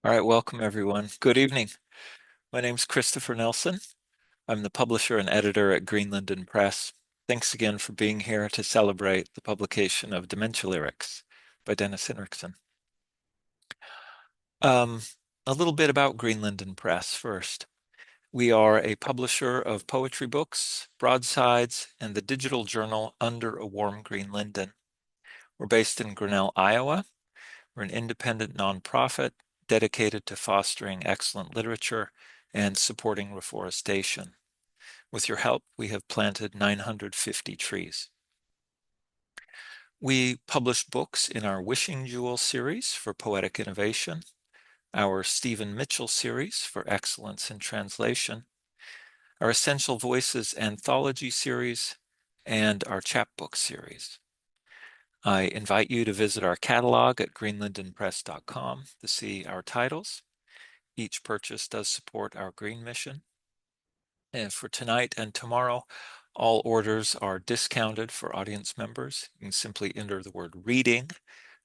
All right, welcome everyone. Good evening. My name's Christopher Nelson. I'm the publisher and editor at Greenland and Press. Thanks again for being here to celebrate the publication of Dementia Lyrics by Dennis Hinrichsen. Um, a little bit about Greenland and Press first. We are a publisher of poetry books, broadsides, and the digital journal Under a Warm Green Linden. We're based in Grinnell, Iowa. We're an independent nonprofit dedicated to fostering excellent literature and supporting reforestation. With your help, we have planted 950 trees. We publish books in our Wishing Jewel series for poetic innovation, our Stephen Mitchell series for excellence in translation, our Essential Voices anthology series, and our chapbook series. I invite you to visit our catalog at greenlandandpress.com to see our titles. Each purchase does support our green mission. And for tonight and tomorrow, all orders are discounted for audience members. You can simply enter the word reading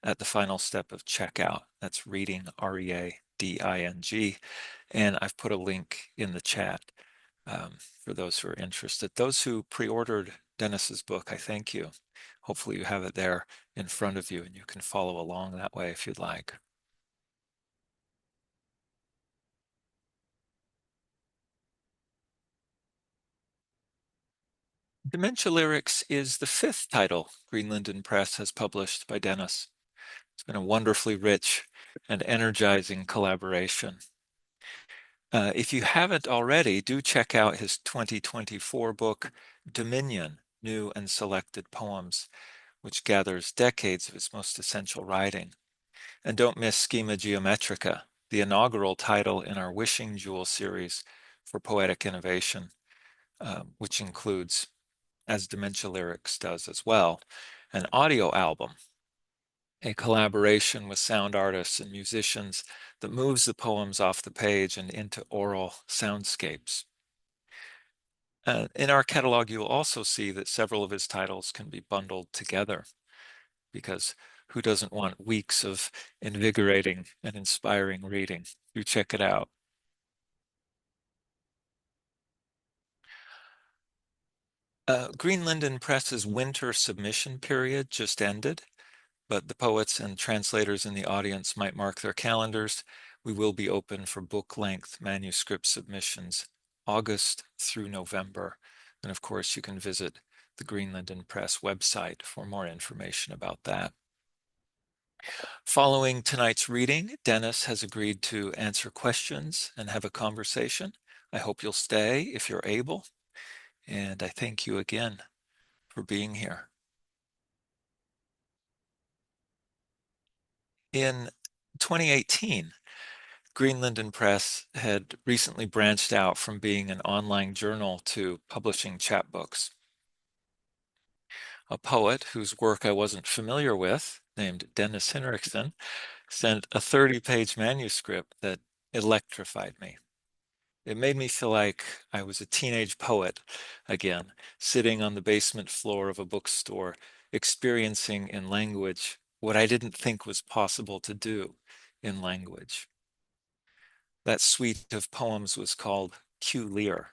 at the final step of checkout. That's reading, R-E-A-D-I-N-G. And I've put a link in the chat for those who are interested. Those who pre-ordered Dennis's book, I thank you. Hopefully you have it there in front of you and you can follow along that way if you'd like. Dementia Lyrics is the fifth title Greenland and Press has published by Dennis. It's been a wonderfully rich and energizing collaboration. If you haven't already, do check out his 2024 book, Dominion, New and Selected Poems, which gathers decades of his most essential writing. And don't miss Schema Geometrica, the inaugural title in our Wishing Jewel series for poetic innovation, which includes, as Dementia Lyrics does as well, an audio album, a collaboration with sound artists and musicians that moves the poems off the page and into oral soundscapes. In our catalog, you'll also see that several of his titles can be bundled together because who doesn't want weeks of invigorating and inspiring reading? Do check it out. Greenland and Press's winter submission period just ended, but the poets and translators in the audience might mark their calendars. We will be open for book-length manuscript submissions August through November. And of course, you can visit the Greenland and Press website for more information about that. Following tonight's reading, Dennis has agreed to answer questions and have a conversation. I hope you'll stay if you're able. And I thank you again for being here. In 2018, Greenland and Press had recently branched out from being an online journal to publishing chapbooks. A poet whose work I wasn't familiar with, named Dennis Hinrichsen, sent a 30-page manuscript that electrified me. It made me feel like I was a teenage poet again, sitting on the basement floor of a bookstore, experiencing in language what I didn't think was possible to do in language. That suite of poems was called Q Lear.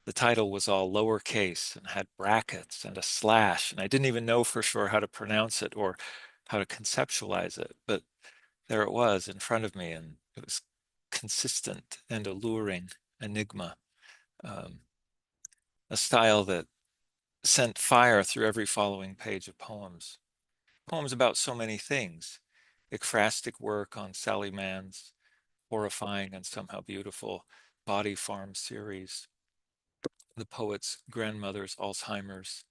The title was all lowercase and had brackets and a slash, and I didn't even know for sure how to pronounce it or how to conceptualize it, but there it was in front of me, and it was consistent and alluring enigma, um, a style that sent fire through every following page of poems. Poems about so many things. Ekphrastic work on Sally Mann's horrifying and somehow beautiful Body Farm series, the poet's grandmother's Alzheimer's,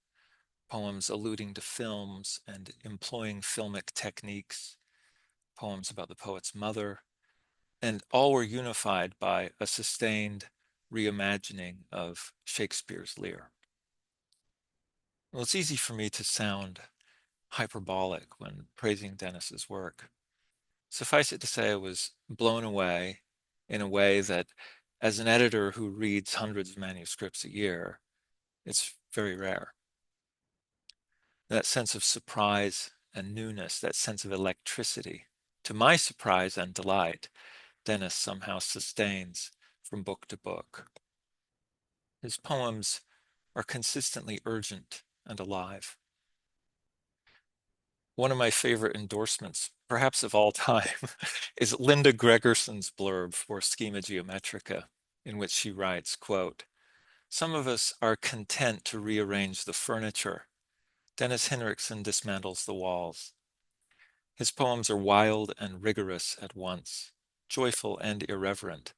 poems alluding to films and employing filmic techniques, poems about the poet's mother, and all were unified by a sustained reimagining of Shakespeare's Lear. Well, it's easy for me to sound hyperbolic when praising Dennis's work. Suffice it to say, I was blown away in a way that, as an editor who reads hundreds of manuscripts a year, it's very rare. That sense of surprise and newness, that sense of electricity, to my surprise and delight, Dennis somehow sustains from book to book. His poems are consistently urgent and alive. One of my favorite endorsements, perhaps of all time, is Linda Gregerson's blurb for Schema Geometrica, in which she writes, quote, "Some of us are content to rearrange the furniture. Dennis Hinrichsen dismantles the walls. His poems are wild and rigorous at once, joyful and irreverent,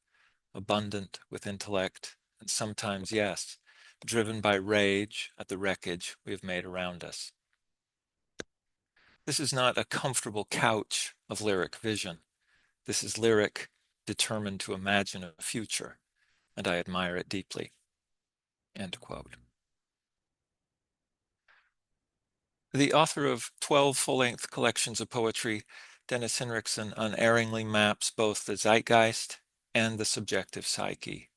abundant with intellect, and sometimes, yes, driven by rage at the wreckage we have made around us. This is not a comfortable couch of lyric vision. This is lyric determined to imagine a future, and I admire it deeply." End quote. The author of 12 full-length collections of poetry, Dennis Hinrichsen unerringly maps both the zeitgeist and the subjective psyche.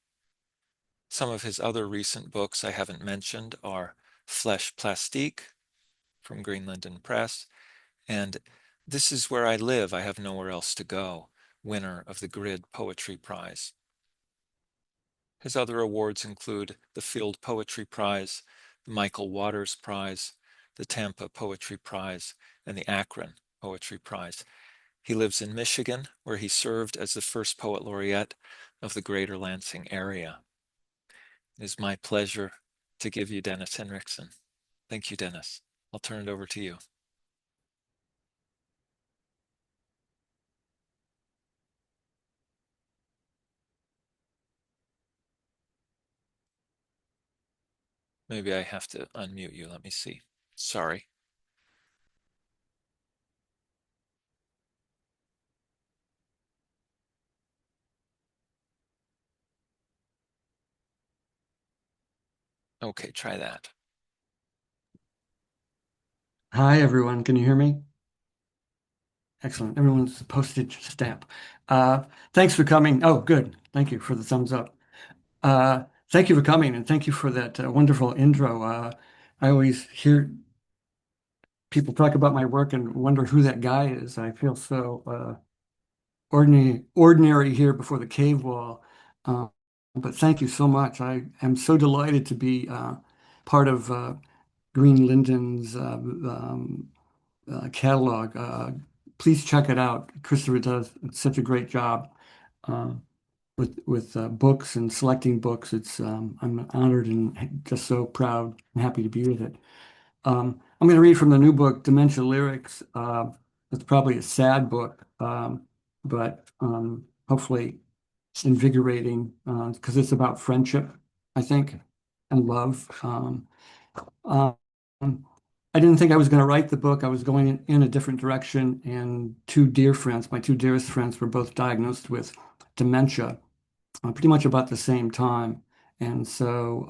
Some of his other recent books I haven't mentioned are Flesh Plastique from Greenland and Press and This Is Where I Live, I Have Nowhere Else to Go, winner of the Grid Poetry Prize. His other awards include the Field Poetry Prize, the Michael Waters Prize, the Tampa Poetry Prize, and the Akron Poetry Prize. He lives in Michigan, where he served as the first poet laureate of the Greater Lansing area. It is my pleasure to give you Dennis Hinrichsen. Thank you, Dennis. I'll turn it over to you. Maybe I have to unmute you. Let me see. Sorry. Okay, try that. Hi, everyone. Can you hear me? Excellent. Everyone's a postage stamp. Thanks for coming. Oh, good. Thank you for the thumbs up. Thank you for coming and thank you for that wonderful intro. I always hear people talk about my work and wonder who that guy is. I feel so ordinary here before the cave wall. Uh, but thank you so much. I am so delighted to be part of Green Linden's catalog. Please check it out. Christopher does such a great job uh, with books and selecting books. It's I'm honored and just so proud and happy to be with it. I'm going to read from the new book, Dementia Lyrics. It's probably a sad book, but hopefully invigorating because it's about friendship, I think, and love. Um, I didn't think I was going to write the book. I was going in a different direction, and two dear friends, my two dearest friends, were both diagnosed with dementia pretty much about the same time. And so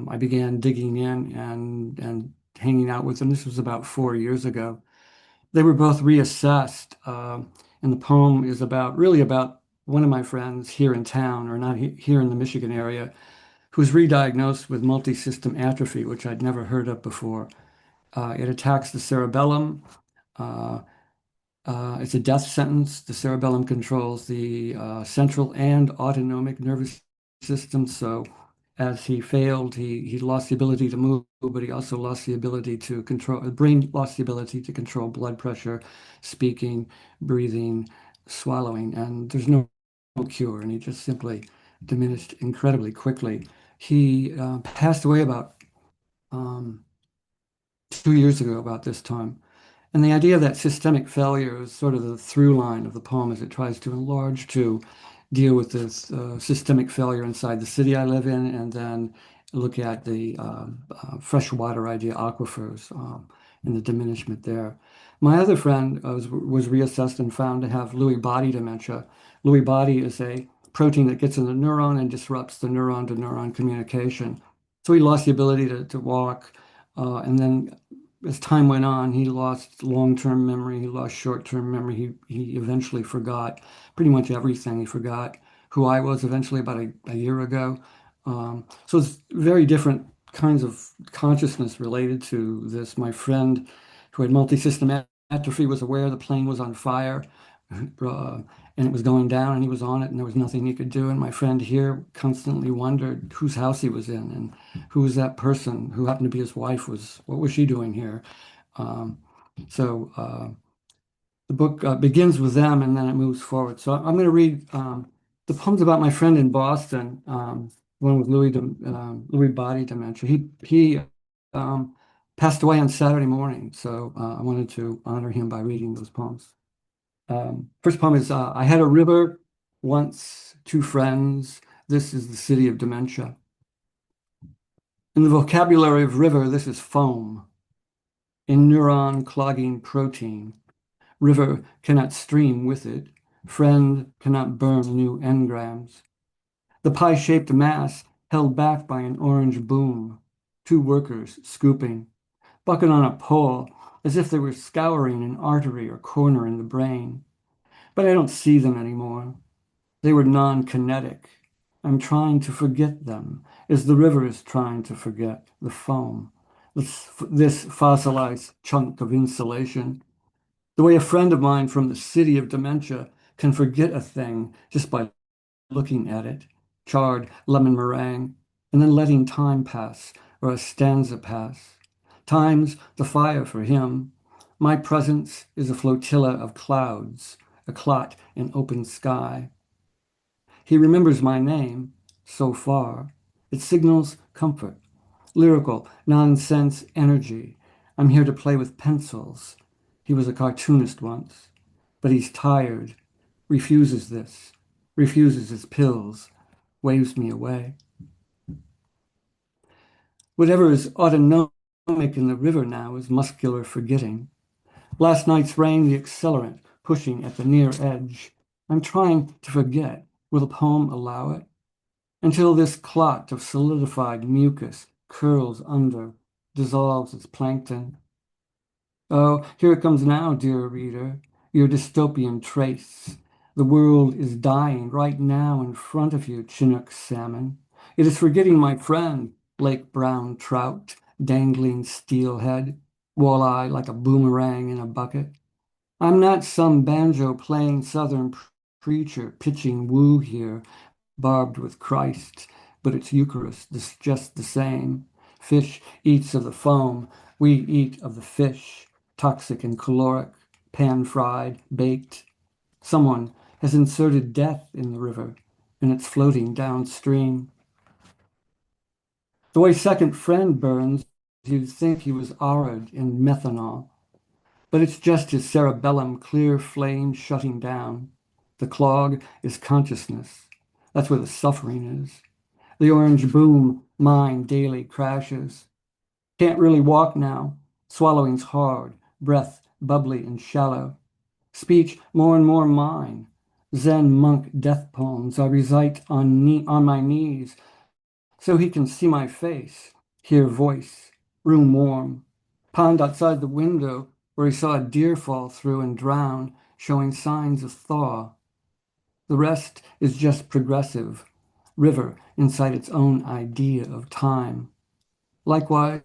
I began digging in and hanging out with them. This was about 4 years ago. They were both reassessed, and the poem is about really about one of my friends here in town, or not here in the Michigan area, who's re-diagnosed with multi-system atrophy, which I'd never heard of before. It attacks the cerebellum. Uh, it's a death sentence. The cerebellum controls the central and autonomic nervous system. So, as he failed, he lost the ability to move, but he also lost the ability to control, the brain lost the ability to control blood pressure, speaking, breathing, swallowing. And there's no cure. And he just simply diminished incredibly quickly. He passed away about 2 years ago, about this time. And the idea that systemic failure is sort of the through line of the poem as it tries to enlarge to deal with this systemic failure inside the city I live in, and then look at the freshwater idea, aquifers, and the diminishment there. My other friend was reassessed and found to have Lewy body dementia. Lewy body is a protein that gets in the neuron and disrupts the neuron to neuron communication. So he lost the ability to walk, and then as time went on, he lost long-term memory, he lost short-term memory. He eventually forgot pretty much everything. He forgot who I was eventually about a year ago. So it's very different kinds of consciousness related to this. My friend who had multi-system atrophy was aware the plane was on fire. and it was going down, and he was on it, and there was nothing he could do. And my friend here constantly wondered whose house he was in, and who was that person who happened to be his wife, was what was she doing here? Um, so the book begins with them, and then it moves forward. So I'm going to read the poems about my friend in Boston, one with Lewy body dementia. He um, passed away on Saturday morning, so I wanted to honor him by reading those poems. First poem is I had a river once, two friends. This is the city of dementia. In the vocabulary of river, this is foam. In neuron clogging protein, river cannot stream with it. Friend cannot burn new engrams. The pie-shaped mass held back by an orange boom. Two workers scooping, bucket on a pole, as if they were scouring an artery or corner in the brain. But I don't see them anymore. They were non-kinetic. I'm trying to forget them, as the river is trying to forget the foam. This fossilized chunk of insulation. The way a friend of mine from the city of dementia can forget a thing just by looking at it, charred lemon meringue, and then letting time pass or a stanza pass. Time's the fire for him. My presence is a flotilla of clouds, a clot in open sky. He remembers my name so far. It signals comfort, lyrical, nonsense energy. I'm here to play with pencils. He was a cartoonist once, but he's tired, refuses this, refuses his pills, waves me away. Whatever is autonomic in the river now is muscular forgetting. Last night's rain, the accelerant, pushing at the near edge. I'm trying to forget. Will the poem allow it? Until this clot of solidified mucus curls under, dissolves its plankton. Oh, here it comes now, dear reader, your dystopian trace. The world is dying right now in front of you, Chinook salmon. It is forgetting my friend, lake brown trout, dangling steelhead, walleye like a boomerang in a bucket. I'm not some banjo-playing southern preacher pitching woo here, barbed with Christ, but it's Eucharist, just the same. Fish eats of the foam, we eat of the fish, toxic and caloric, pan-fried, baked. Someone has inserted death in the river, and it's floating downstream. The way second friend burns, you'd think he was arid in methanol, but it's just his cerebellum clear flame shutting down. The clog is consciousness. That's where the suffering is. The orange boom, mine daily crashes. Can't really walk now. Swallowing's hard, breath bubbly and shallow. Speech more and more mine. Zen monk death poems I recite on my knees so he can see my face, hear voice, room warm. Pond outside the window where he saw a deer fall through and drown, showing signs of thaw. The rest is just progressive, river inside its own idea of time. Likewise,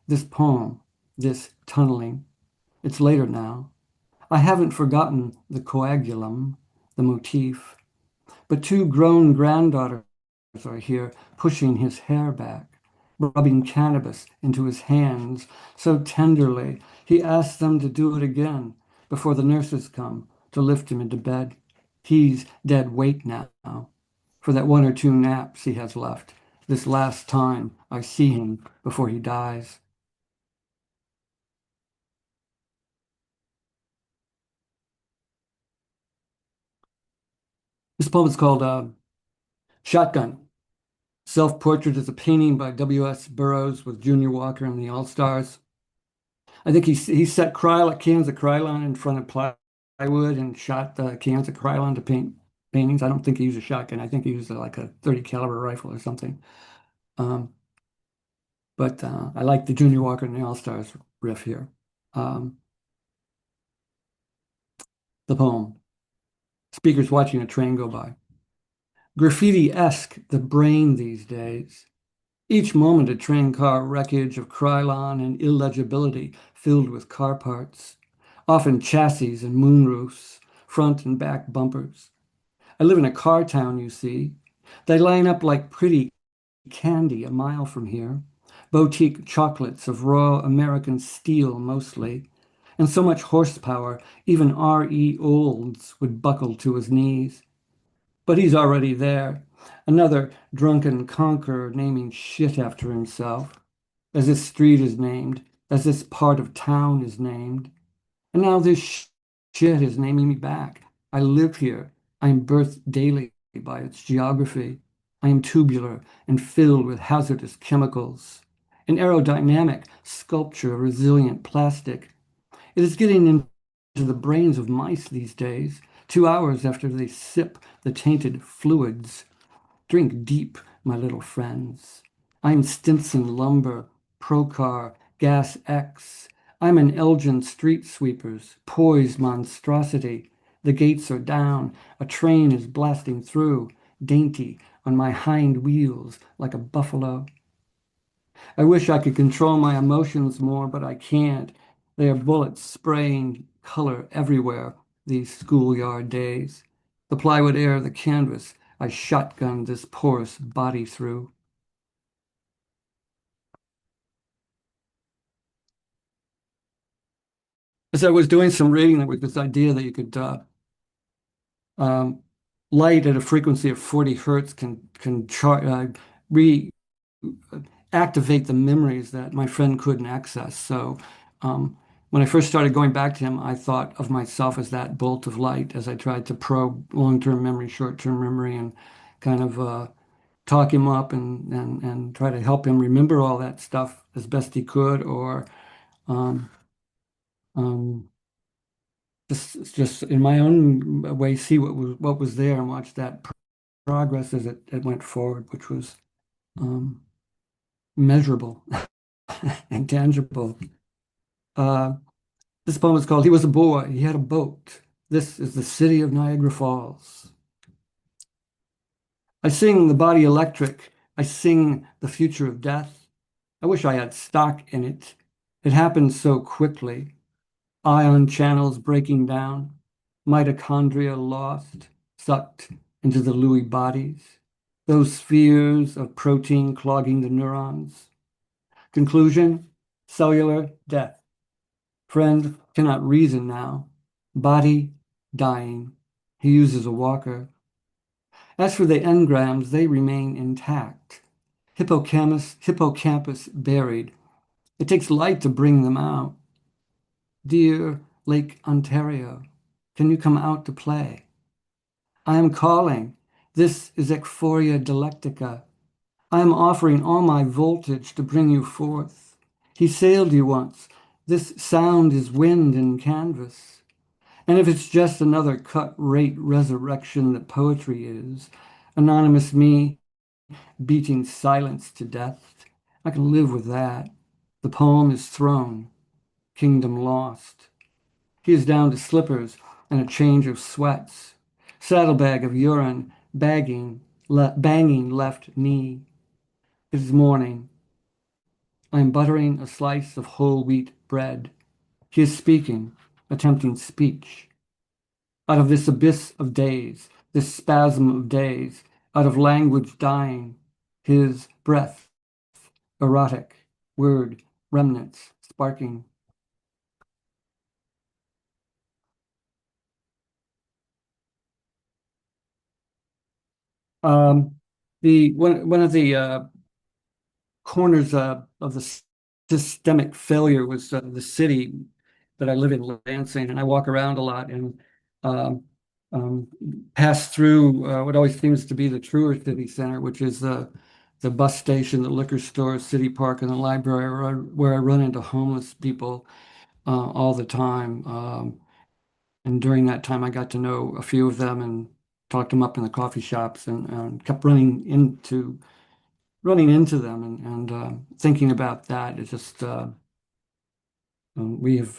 this poem, this tunneling, it's later now. I haven't forgotten the coagulum, the motif, but two grown granddaughters are here pushing his hair back, rubbing cannabis into his hands so tenderly he asks them to do it again before the nurses come to lift him into bed. He's dead weight now for that one or two naps he has left. This last time I see him before he dies. This poem is called Shotgun. Self-portrait is a painting by W.S. Burroughs with Junior Walker and the All-Stars. I think he set cans of Krylon in front of plywood and shot the cans of Krylon to paint paintings. I don't think he used a shotgun. I think he used like a 30 caliber rifle or something. Um, but I like the Junior Walker and the All-Stars riff here. Um, the poem, Speakers Watching a Train Go By. Graffiti-esque, the brain these days. Each moment a train car wreckage of Krylon and illegibility filled with car parts, often chassis and moonroofs, front and back bumpers. I live in a car town, you see. They line up like pretty candy a mile from here. Boutique chocolates of raw American steel mostly, and so much horsepower, even R.E. Olds would buckle to his knees. But he's already there. Another drunken conqueror naming shit after himself, as this street is named, as this part of town is named. And now this shit is naming me back. I live here. I am birthed daily by its geography. I am tubular and filled with hazardous chemicals. An aerodynamic sculpture of resilient plastic. It is getting into the brains of mice these days, 2 hours after they sip the tainted fluids. Drink deep, my little friends. I'm Stinson Lumber, Procar, Gas X. I'm an Elgin Street Sweepers, poised monstrosity. The gates are down. A train is blasting through, dainty on my hind wheels like a buffalo. I wish I could control my emotions more, but I can't. They are bullets spraying color everywhere these schoolyard days. The plywood air, the canvas, I shotgunned this porous body through. As I was doing some reading, there was this idea that you could um, light at a frequency of 40 hertz can re activate the memories that my friend couldn't access. So when I first started going back to him, I thought of myself as that bolt of light as I tried to probe long-term memory, short-term memory, and kind of talk him up and try to help him remember all that stuff as best he could, or um, um, just in my own way see what was there and watch that progress as it went forward, which was um, measurable and tangible. Uh, this poem is called "He Was a Boy. He Had a Boat. This is the city of Niagara Falls." I sing the body electric. I sing the future of death. I wish I had stock in it. It happened so quickly. Ion channels breaking down, mitochondria lost, sucked into the Lewy bodies. Those spheres of protein clogging the neurons. Conclusion, cellular death. Friend cannot reason now. Body dying. He uses a walker. As for the engrams, they remain intact. Hippocampus buried. It takes light to bring them out. Dear Lake Ontario, can you come out to play? I am calling. This is Ecphoria dialectica. I am offering all my voltage to bring you forth. He sailed you once. This sound is wind and canvas. And if it's just another cut rate resurrection that poetry is, anonymous me beating silence to death, I can live with that. The poem is thrown, kingdom lost. He is down to slippers and a change of sweats, saddlebag of urine, banging left knee. It is morning. I am buttering a slice of whole wheat bread. He is speaking, attempting speech. Out of this abyss of days, this spasm of days, out of language dying, his breath, erotic, word, remnants, sparking. Um, the one of the corners of the systemic failure was the city that I live in, Lansing, and I walk around a lot and um, um, pass through what always seems to be the truer city center, which is the bus station, the liquor store, city park, and the library, where I run into homeless people all the time. And during that time, I got to know a few of them and talked them up in the coffee shops and kept running into them and thinking about that. It's just we have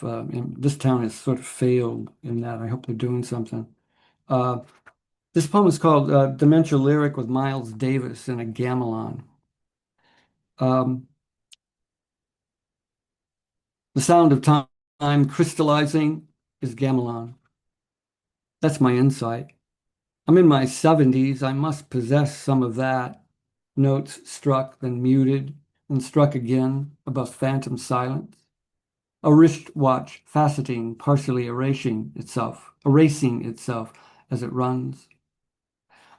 this town has sort of failed in that. I hope they're doing something. Uh, this poem is called "Dementia Lyric" with Miles Davis and a gamelan. Um, the sound of time crystallizing is gamelan. That's my insight. I'm in my 70s. I must possess some of that. Notes struck, then muted, then struck again above phantom silence. A wristwatch faceting, partially erasing itself as it runs.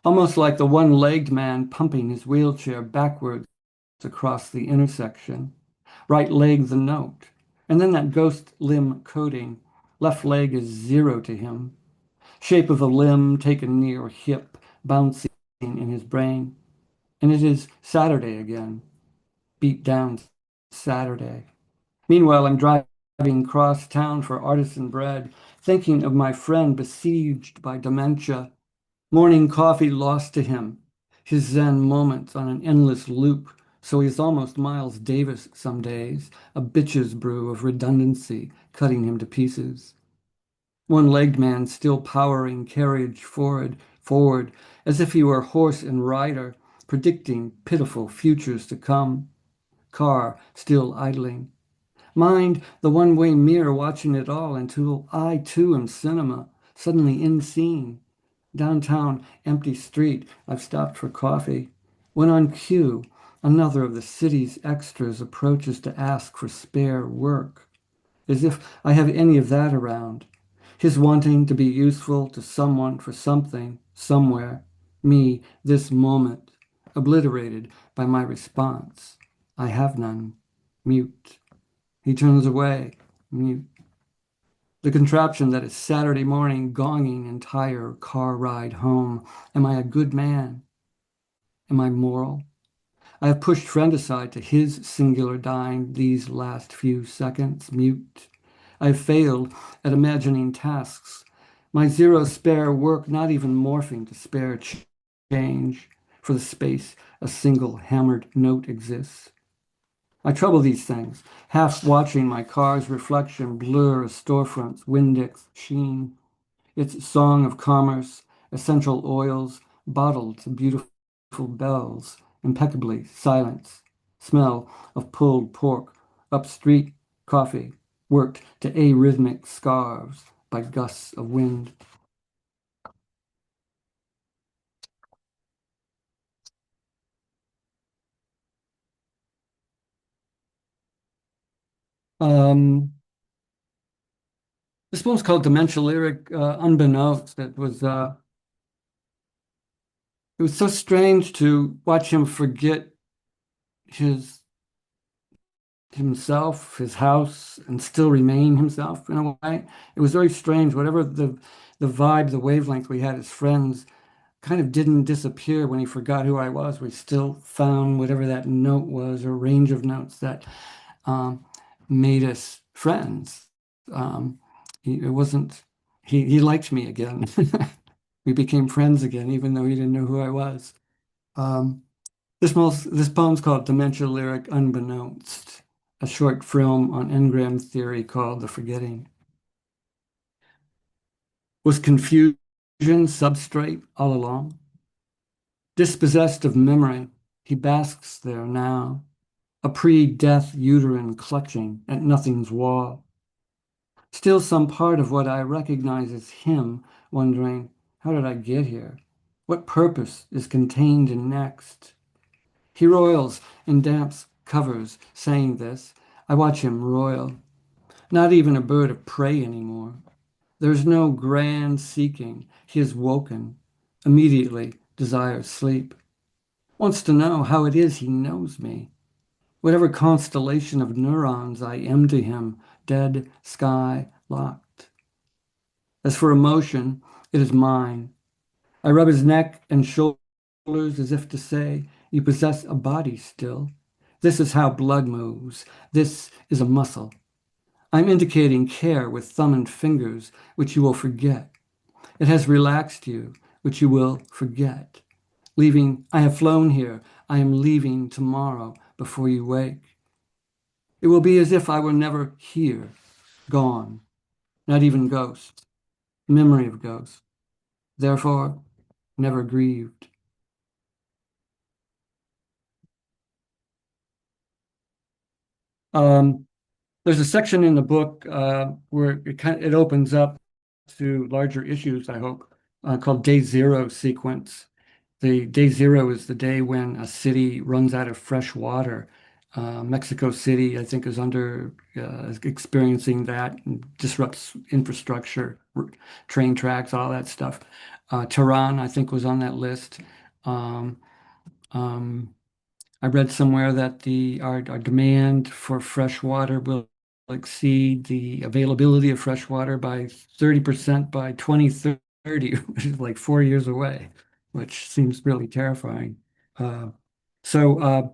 Almost like the one-legged man pumping his wheelchair backwards across the intersection. Right leg the note, and then that ghost limb coding. Left leg is zero to him. Shape of the limb taken near hip, bouncing in his brain. And it is Saturday again. Beat down Saturday. Meanwhile, I'm driving cross town for artisan bread, thinking of my friend besieged by dementia. Morning coffee lost to him. His Zen moments on an endless loop, so he's almost Miles Davis some days, a bitch's brew of redundancy, cutting him to pieces. One-legged man still powering carriage forward, as if he were horse and rider, predicting pitiful futures to come. Car still idling. Mind the one-way mirror watching it all until I too am cinema, suddenly in scene. Downtown, empty street, I've stopped for coffee. When on cue, another of the city's extras approaches to ask for spare work, as if I have any of that around. His wanting to be useful to someone for something, somewhere. Me, this moment, obliterated by my response. I have none. Mute. He turns away. Mute. The contraption that is Saturday morning gonging entire car ride home. Am I a good man? Am I moral? I have pushed friend aside to his singular dying these last few seconds. Mute. I have failed at imagining tasks. My zero spare work not even morphing to spare change for the space a single hammered note exists. I trouble these things, half watching my car's reflection blur a storefront's Windex sheen, its song of commerce, essential oils, bottled to beautiful bells, impeccably silence, smell of pulled pork, up street coffee, worked to arrhythmic scarves by gusts of wind. Um, this one's called Dementia Lyric, Unbeknownst. It was so strange to watch him forget his himself, his house, and still remain himself in a way. It was very strange. Whatever the vibe, the wavelength we had as friends kind of didn't disappear when he forgot who I was. We still found whatever that note was or range of notes that um, made us friends. It wasn't, he liked me again. We became friends again, even though he didn't know who I was. Um, this poem's called Dementia Lyric Unbeknownst, a short film on engram theory called The Forgetting. Was confusion substrate all along? Dispossessed of memory, he basks there now, a pre-death uterine clutching at nothing's wall. Still some part of what I recognize as him, wondering, how did I get here? What purpose is contained in next? He roils in damp covers, saying this. I watch him roil. Not even a bird of prey anymore. There's no grand seeking. He is woken. Immediately desires sleep. Wants to know how it is he knows me. Whatever constellation of neurons I am to him, dead sky locked. As for emotion, it is mine. I rub his neck and shoulders as if to say, you possess a body still. This is how blood moves. This is a muscle. I'm indicating care with thumb and fingers, which you will forget. It has relaxed you, which you will forget. Leaving, I have flown here. I am leaving tomorrow before you wake. It will be as if I were never here, gone, not even ghost, memory of ghost. Therefore, never grieved. Um, there's a section in the book where it opens up to larger issues, I hope, called Day Zero sequence. The day zero is the day when a city runs out of fresh water. Mexico City, I think, is experiencing that and disrupts infrastructure, train tracks, all that stuff. Tehran, I think, was on that list. Um, um, I read somewhere that our demand for fresh water will exceed the availability of fresh water by 30% by 2030, which is like 4 years away, which seems really terrifying. Uh, so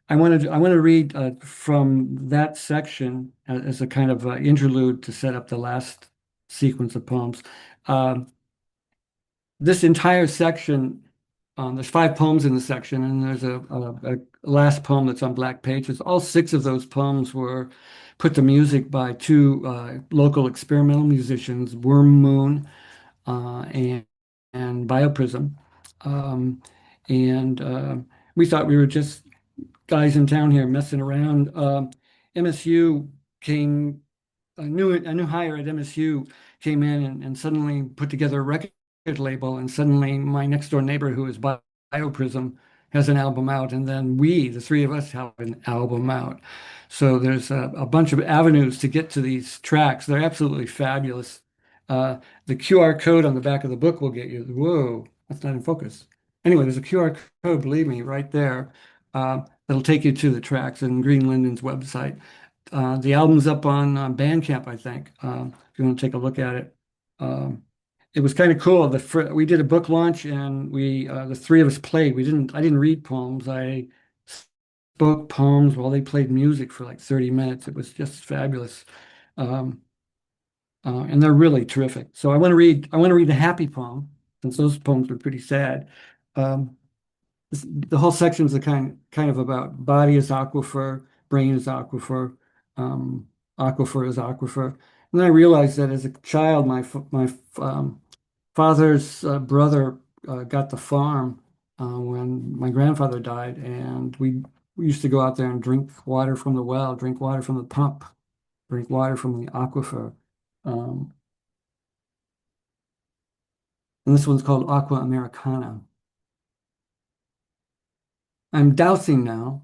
I want to read from that section as a kind of interlude to set up the last sequence of poems. Um, this entire section, there's 5 poems in the section, and there's a last poem that's on black pages. All 6 of those poems were put to music by 2 local experimental musicians, Worm Moon and Bioprism. Um, and we thought we were just guys in town here messing around. MSU came a new hire at MSU came in and suddenly put together a record label, and suddenly my next door neighbor, who is Bioprism, has an album out, and then we, the 3 of us, have an album out. So there's a bunch of avenues to get to these tracks. They're absolutely fabulous. The QR code on the back of the book will get you. Whoa, that's not in focus. Anyway, there's a QR code, believe me, right there. That'll take you to the tracks in Green Linden's website. The album's up on Bandcamp, I think, if you want to take a look at it. Um, it was kind of cool. We did a book launch, and the 3 of us played. I didn't read poems. I spoke poems while they played music for like 30 minutes. It was just fabulous. Um, and they're really terrific. So I want to read the happy poem, since those poems were pretty sad. Um, the whole section is kind of about body is aquifer, brain is aquifer, um, aquifer is aquifer. And then I realized that as a child, my father's brother got the farm when my grandfather died, and we used to go out there and drink water from the well, drink water from the pump, drink water from the aquifer. Um, and this one's called Aqua Americana. I'm dousing now.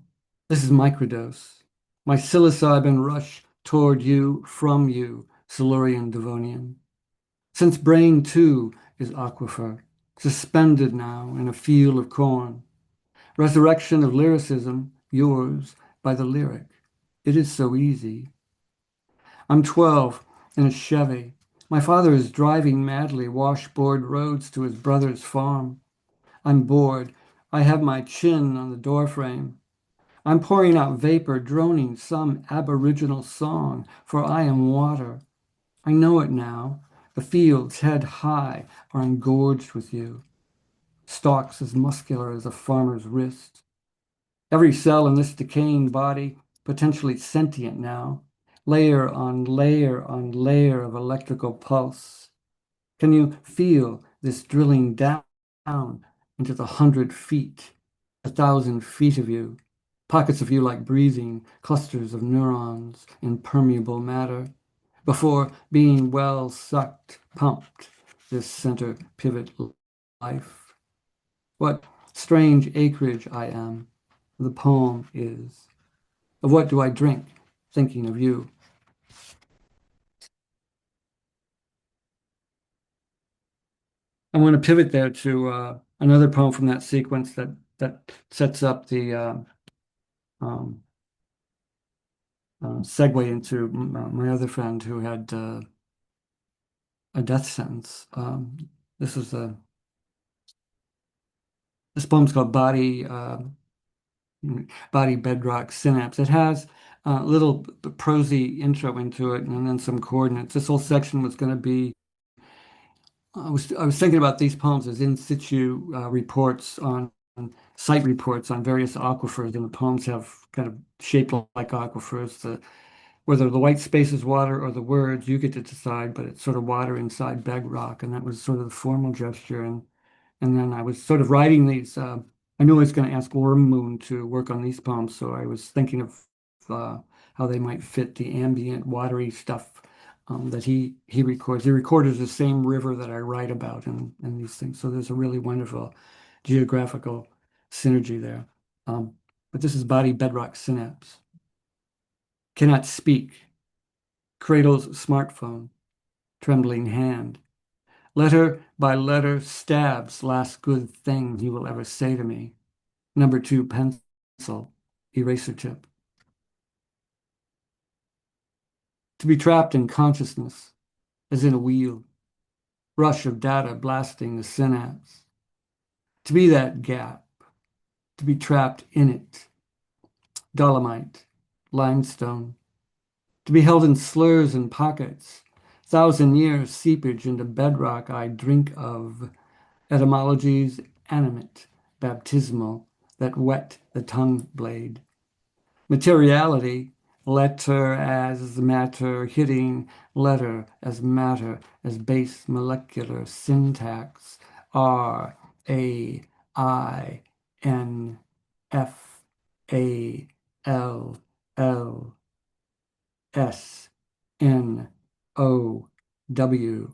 This is microdose. My psilocybin rush toward you, from you, Silurian Devonian. Since brain too is aquifer, suspended now in a field of corn. Resurrection of lyricism, yours by the lyric. It is so easy. I'm 12 in a Chevy. My father is driving madly washboard roads to his brother's farm. I'm bored. I have my chin on the doorframe. I'm pouring out vapor, droning some aboriginal song, for I am water. I know it now. The fields, head high, are engorged with you. Stalks as muscular as a farmer's wrist. Every cell in this decaying body, potentially sentient now, layer on layer on layer of electrical pulse. Can you feel this drilling down into the 100 feet, 1,000 feet of you? Pockets of you like breathing, clusters of neurons in permeable matter, before being well sucked, pumped, this center pivot life. What strange acreage I am, the poem is. Of what do I drink, thinking of you? I want to pivot there to another poem from that sequence that sets up the um, segue into my other friend who had a death sentence. This is a this poem's called Body Bedrock Synapse. It has a little prosy intro into it, and then some coordinates. This whole section was going to be. I was thinking about these poems as in situ reports on site reports on various aquifers, and the poems have kind of shaped like aquifers. Whether the white space is water or the words, you get to decide, but it's sort of water inside bedrock, and that was sort of the formal gesture. And then I was sort of writing these. I knew I was going to ask Worm Moon to work on these poems, so I was thinking of how they might fit the ambient, watery stuff that he records. He recorded the same river that I write about and these things. So there's a really wonderful geographical synergy there. Um, but this is body bedrock synapse. Cannot speak. Cradles smartphone. Trembling hand. Letter by letter stabs last good thing he will ever say to me. Number two pencil. Eraser tip. To be trapped in consciousness, as in a wheel. Rush of data blasting the synapse. To be that gap. To be trapped in it. Dolomite. Limestone. To be held in slurs and pockets. 1,000 years seepage into bedrock I drink of. Etymologies animate, baptismal, that wet the tongue blade. Materiality, letter as matter, hitting letter as matter, as base molecular syntax, R, A, I, N, F, A, L, L, S, N, O, W,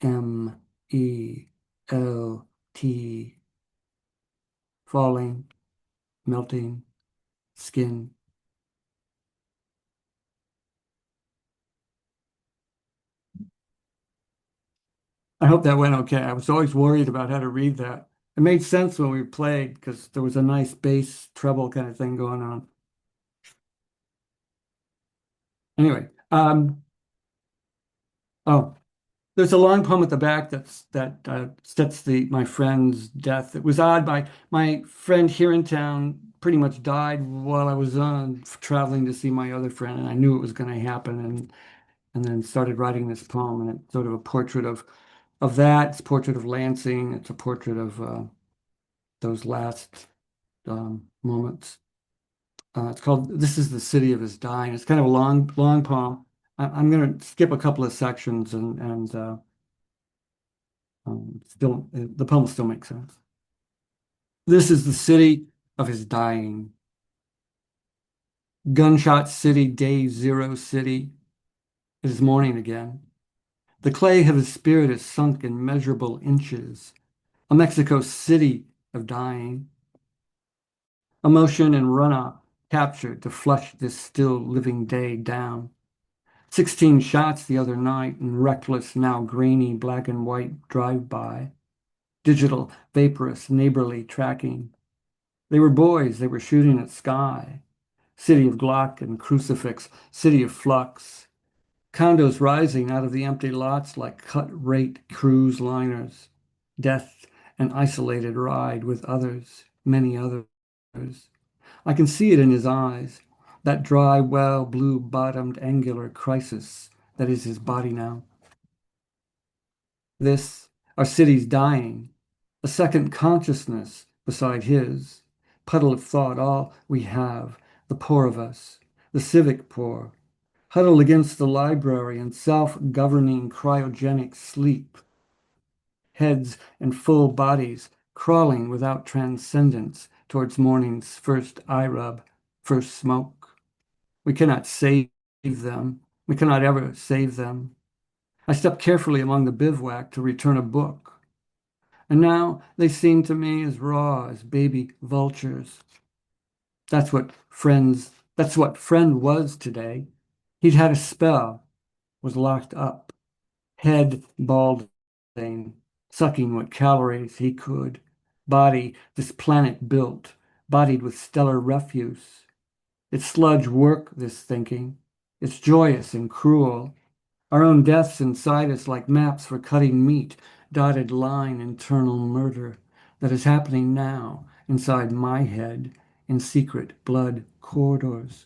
M, E, L, T, falling, melting, skin. I hope that went okay. I was always worried about how to read that. It made sense when we played because there was a nice bass treble kind of thing going on. Anyway, oh, there's a long poem at the back that sets the my friend's death. It was odd. My friend here in town pretty much died while I was on traveling to see my other friend, and I knew it was going to happen, and then started writing this poem, and it's sort of a portrait of that. It's a portrait of Lansing. It's a portrait of those last moments. It's called "This is the City of His Dying." It's kind of a long poem. I'm going to skip a couple of sections and still the poem still makes sense. This is the city of his dying. Gunshot city, day zero city. It is morning again. The clay of his spirit is sunk in measurable inches. A Mexico City of dying. Emotion and runoff captured to flush this still living day down. 16 shots the other night in reckless, now grainy black and white drive-by. Digital, vaporous, neighborly tracking. They were boys, they were shooting at sky. City of Glock and crucifix, city of flux. Condos rising out of the empty lots like cut-rate cruise liners. Death and isolated ride with others, many others. I can see it in his eyes, that dry well, blue-bottomed angular crisis that is his body now. This, our city's dying, a second consciousness beside his, puddle of thought, all we have, the poor of us, the civic poor, huddled against the library in self-governing cryogenic sleep, heads and full bodies crawling without transcendence towards morning's first eye rub, first smoke. We cannot save them. We cannot ever save them. I step carefully among the bivouac to return a book. And now they seem to me as raw as baby vultures. That's what friend was today. He'd had a spell, was locked up, head balding, sucking what calories he could. Body this planet built, bodied with stellar refuse. It's sludge work, this thinking. It's joyous and cruel. Our own deaths inside us like maps for cutting meat, dotted line internal murder that is happening now inside my head in secret blood corridors.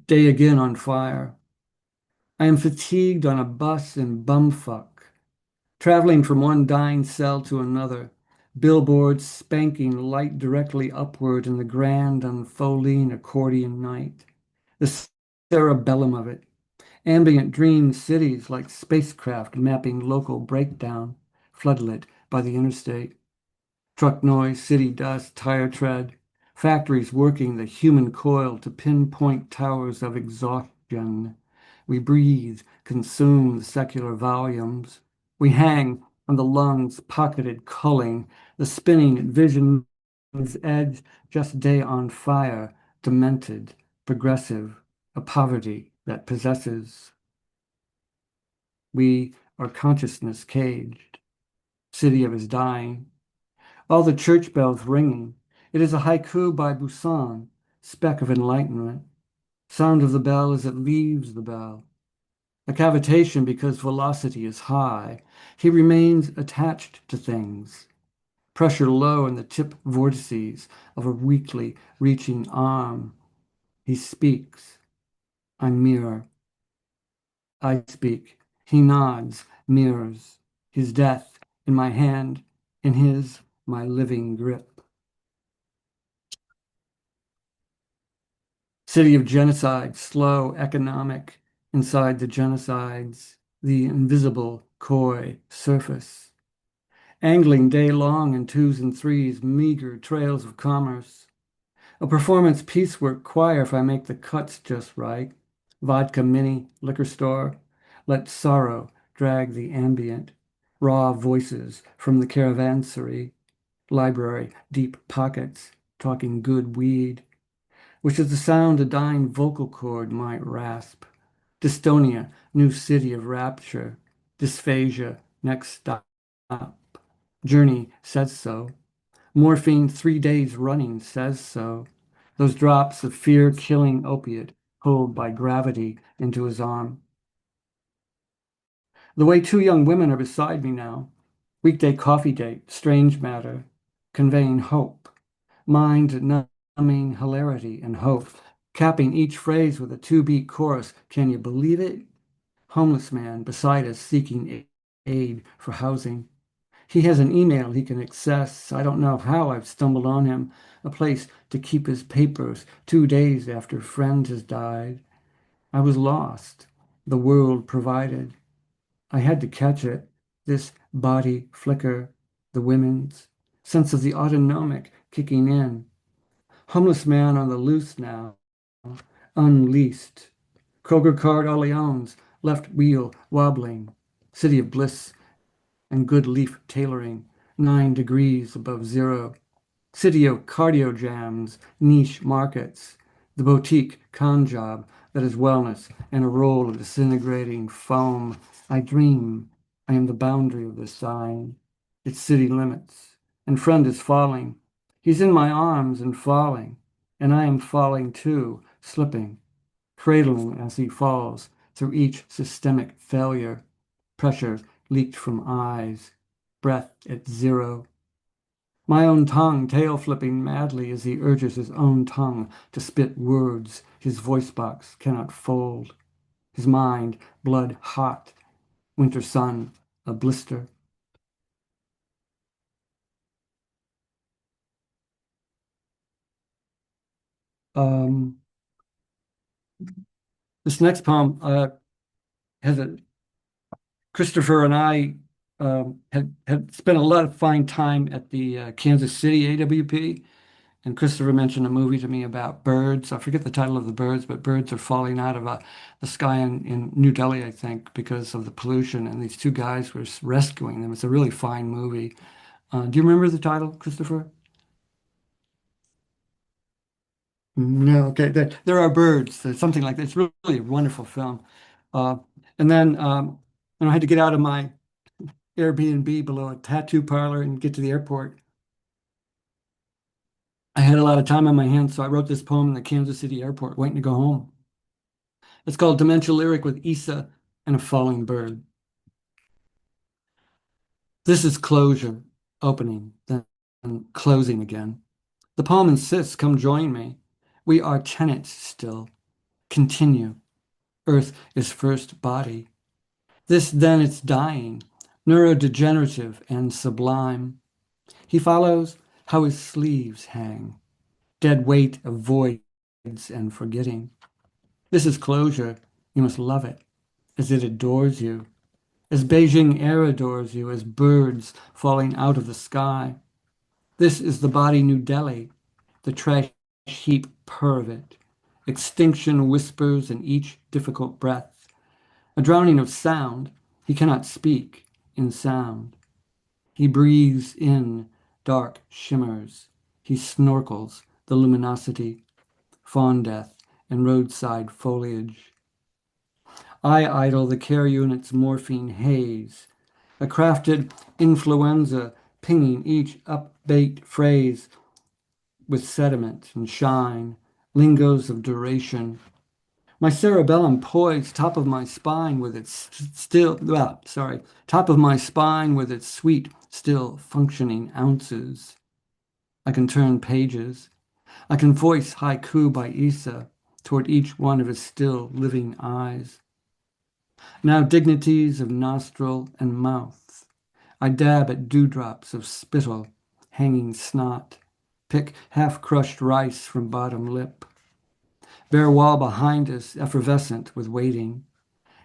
Day again on fire. I am fatigued on a bus in bumfuck, traveling from one dying cell to another, billboards spanking light directly upward in the grand unfolding accordion night. The cerebellum of it. Ambient dream cities like spacecraft mapping local breakdown, floodlit by the interstate. Truck noise, city dust, tire tread, factories working the human coil to pinpoint towers of exhaustion, We breathe, consume the secular volumes. We hang on the lungs' pocketed culling, the spinning at vision's edge, just day on fire, demented, progressive, a poverty that possesses. We are consciousness caged, city of his dying. All the church bells ringing. It is a haiku by Busan, speck of enlightenment. Sound of the bell as it leaves the bell. A cavitation because velocity is high. He remains attached to things. Pressure low in the tip vortices of a weakly reaching arm. He speaks. I mirror. I speak. He nods, mirrors. His death in my hand, in his, my living grip. City of genocide, slow, economic, inside the genocides, the invisible, coy surface. Angling day long in twos and threes, meager trails of commerce. A performance piecework choir if I make the cuts just right. Vodka mini, liquor store. Let sorrow drag the ambient. Raw voices from the caravansary. Library, deep pockets, talking good weed, which is the sound a dying vocal cord might rasp. Dystonia, new city of rapture. Dysphagia, next stop. Journey says so. Morphine 3 days running says so. Those drops of fear-killing opiate pulled by gravity into his arm. The way two young women are beside me now. Weekday coffee date, strange matter, conveying hope. Mind-numbing hilarity and hope, capping each phrase with a two-beat chorus. Can you believe it? Homeless man beside us seeking aid for housing. He has an email he can access. I don't know how I've stumbled on him. A place to keep his papers 2 days after friend has died. I was lost. The world provided. I had to catch it. This body flicker, the women's sense of the autonomic kicking in. Homeless man on the loose now, unleashed. Kroger card all he owns, left wheel wobbling. City of bliss and good leaf tailoring, 9 degrees above zero. City of cardio jams, niche markets. The boutique con job that is wellness and a roll of disintegrating foam. I dream I am the boundary of the sign, its city limits, and friend is falling. He's in my arms and falling, and I am falling too, slipping, cradling as he falls through each systemic failure. Pressure leaked from eyes, breath at zero. My own tongue, tail flipping madly as he urges his own tongue to spit words his voice box cannot fold. His mind, blood hot, winter sun, a blister. Um, this next poem has a Christopher and I had spent a lot of fine time at the Kansas City AWP, and Christopher mentioned a movie to me about birds. I forget the title of the birds, but birds are falling out of the sky in New Delhi, I think, because of the pollution, and these two guys were rescuing them. It's a really fine movie. Do you remember the title, Christopher? No, okay. There are birds. There's something like that. It's really a wonderful film. Uh, and then I had to get out of my Airbnb below a tattoo parlor and get to the airport. I had a lot of time on my hands, so I wrote this poem in the Kansas City airport, waiting to go home. It's called Dementia Lyric with Issa and a Falling Bird. This is closure, opening, then closing again. The poem insists, come join me. We are tenants still. Continue. Earth is first body. This then it's dying, neurodegenerative and sublime. He follows how his sleeves hang, dead weight of voids and forgetting. This is closure. You must love it, as it adores you, as Beijing air adores you, as birds falling out of the sky. This is the body New Delhi, the trash heap purr of it. Extinction whispers in each difficult breath. a drowning of sound. He cannot speak in sound. He breathes in dark shimmers. He snorkels the luminosity, fawn death, and roadside foliage. I idle the care unit's morphine haze, a crafted influenza pinging each upbait phrase with sediment and shine, lingos of duration. My cerebellum poised top of my spine with its top of my spine with its sweet, still functioning ounces. I can turn pages. I can voice haiku by Issa toward each one of his still living eyes. Now dignities of nostril and mouth. I dab at dewdrops of spittle, hanging snot, pick half-crushed rice from bottom lip. Bare wall behind us, effervescent with waiting.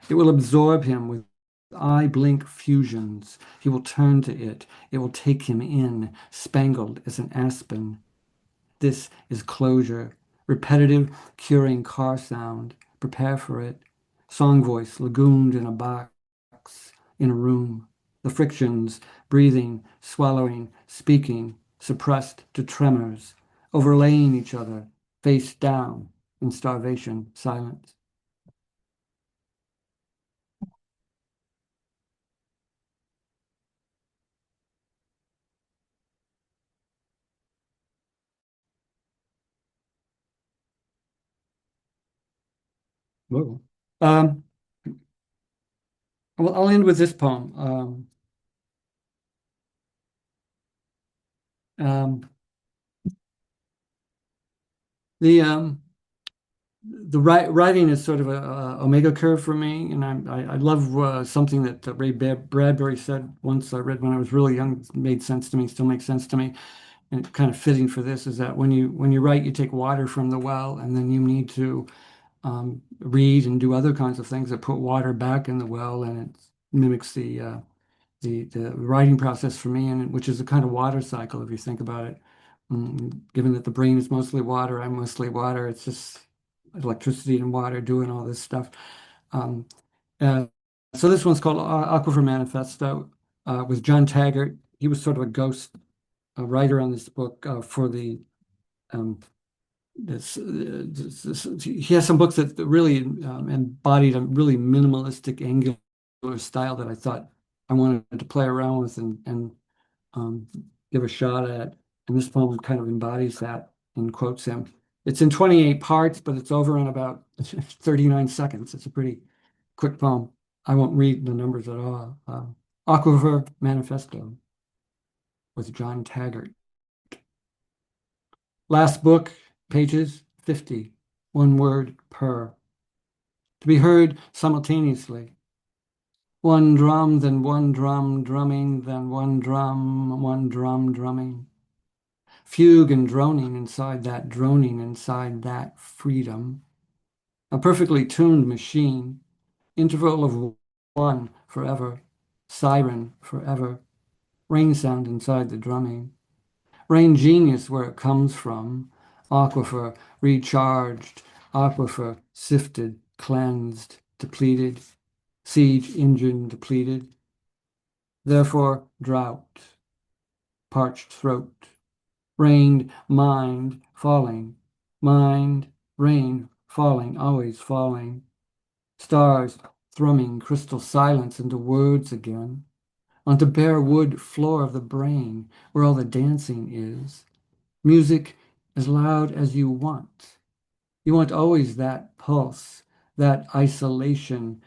It will absorb him with eye blink fusions. He will turn to it. It will take him in, spangled as an aspen. This is closure. Repetitive, curing car sound. Prepare for it. Song voice lagooned in a box, in a room. The frictions, breathing, swallowing, speaking, suppressed to tremors, overlaying each other, face down in starvation, silence. Whoa. Um, well, I'll end with this poem. Um, the writing is sort of a omega curve for me, and I love something that Bradbury said once. I read when I was really young. It made sense to me, still makes sense to me, and kind of fitting for this is that when you write, you take water from the well, and then you need to read and do other kinds of things that put water back in the well, and it mimics the writing process for me, and which is a kind of water cycle if you think about it. Given that the brain is mostly water, I'm mostly water. It's just electricity and water doing all this stuff. Um, uh, so this one's called Aquifer Manifesto with John Taggart. He was sort of a ghost writer on this book for the um, he has some books that really embodied a really minimalistic angular style that I thought I wanted to play around with and um, give a shot at. And this poem kind of embodies that and quotes him. It's in 28 parts, but it's over in about 39 seconds. It's a pretty quick poem. I won't read the numbers at all. Aquifer Manifesto with John Taggart. Last book, pages 50, one word per. To be heard simultaneously. One drum, then one drum drumming, then one drum drumming. Fugue and droning inside that freedom. A perfectly tuned machine, interval of one forever, siren forever, rain sound inside the drumming. Rain genius where it comes from, aquifer recharged, aquifer sifted, cleansed, depleted, siege engine depleted. Therefore, drought, parched throat, rained mind, rain falling, always falling, stars thrumming crystal silence into words again, onto bare wood floor of the brain where all the dancing is. Music as loud as you want. You want always that pulse, that isolation,